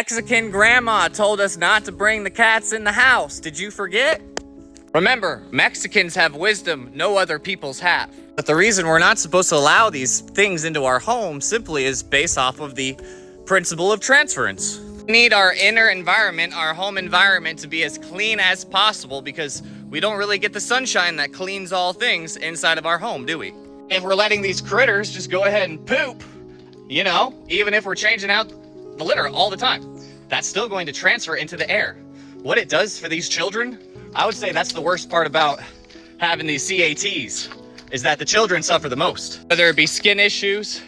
Mexican grandma told us not to bring the cats in the house. Did you forget? Remember, Mexicans have wisdom no other peoples have. But the reason we're not supposed to allow these things into our home simply is based off of the principle of transference. We need our inner environment, our home environment, to be as clean as possible because we don't really get the sunshine that cleans all things inside of our home, do we? If we're letting these critters just go ahead and poop, you know, even if we're changing out the litter all the time, that's still going to transfer into the air. What it does for these children, I would say that's the worst part about having these CATs, is that the children suffer the most. Whether it be skin issues,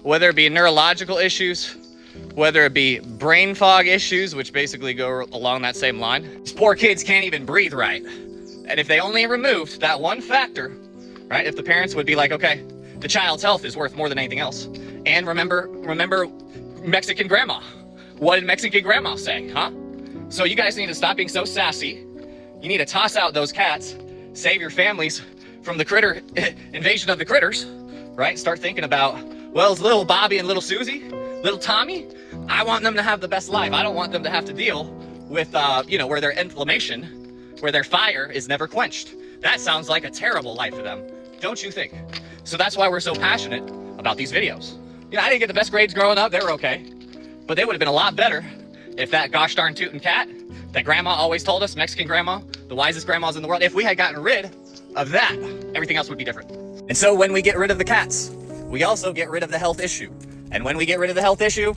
whether it be neurological issues, whether it be brain fog issues, which basically go along that same line. These poor kids can't even breathe right. And if they only removed that one factor, right? If the parents would be like, okay, the child's health is worth more than anything else. And remember Mexican grandma. What did Mexican grandma say, huh? So you guys need to stop being so sassy. You need to toss out those cats, save your families from the critter invasion of the critters, right? Start thinking about, well, it's little Bobby and little Susie, little Tommy. I want them to have the best life. I don't want them to have to deal with, where their inflammation, where their fire is never quenched. That sounds like a terrible life for them, don't you think? So that's why we're so passionate about these videos. You know, I didn't get the best grades growing up. They were okay, but they would have been a lot better if that gosh darn tootin' cat that grandma always told us, Mexican grandma, the wisest grandmas in the world, if we had gotten rid of that, everything else would be different. And so when we get rid of the cats, we also get rid of the health issue. And when we get rid of the health issue,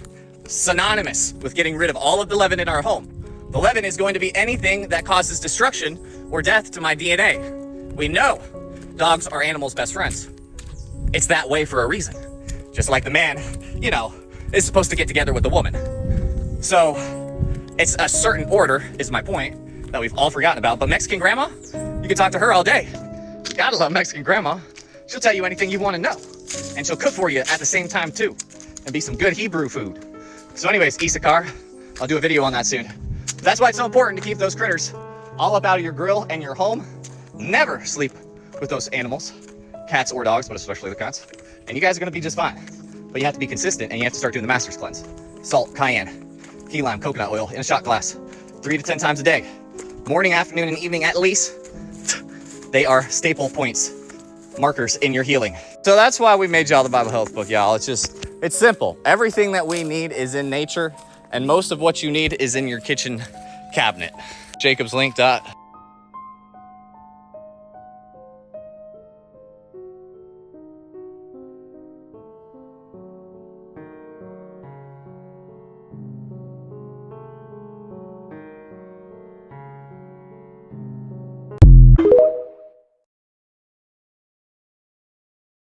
synonymous with getting rid of all of the leaven in our home. The leaven is going to be anything that causes destruction or death to my DNA. We know dogs are animals' best friends. It's that way for a reason. Just like the man, is supposed to get together with the woman. So it's a certain order, is my point, that we've all forgotten about. But Mexican grandma, you can talk to her all day. You gotta love Mexican grandma. She'll tell you anything you want to know. And she'll cook for you at the same time too. And be some good Hebrew food. So anyways, Issachar, I'll do a video on that soon. That's why it's so important to keep those critters all up out of your grill and your home. Never sleep with those animals, cats or dogs, but especially the cats. And you guys are gonna be just fine. But you have to be consistent and you have to start doing the master's cleanse. Salt, cayenne, key lime, coconut oil in a shot glass, 3 to 10 times a day. Morning, afternoon, and evening at least. They are staple points, markers in your healing. So that's why we made y'all the Bible Health book, y'all. It's simple. Everything that we need is in nature, and most of what you need is in your kitchen cabinet. JacobsLink.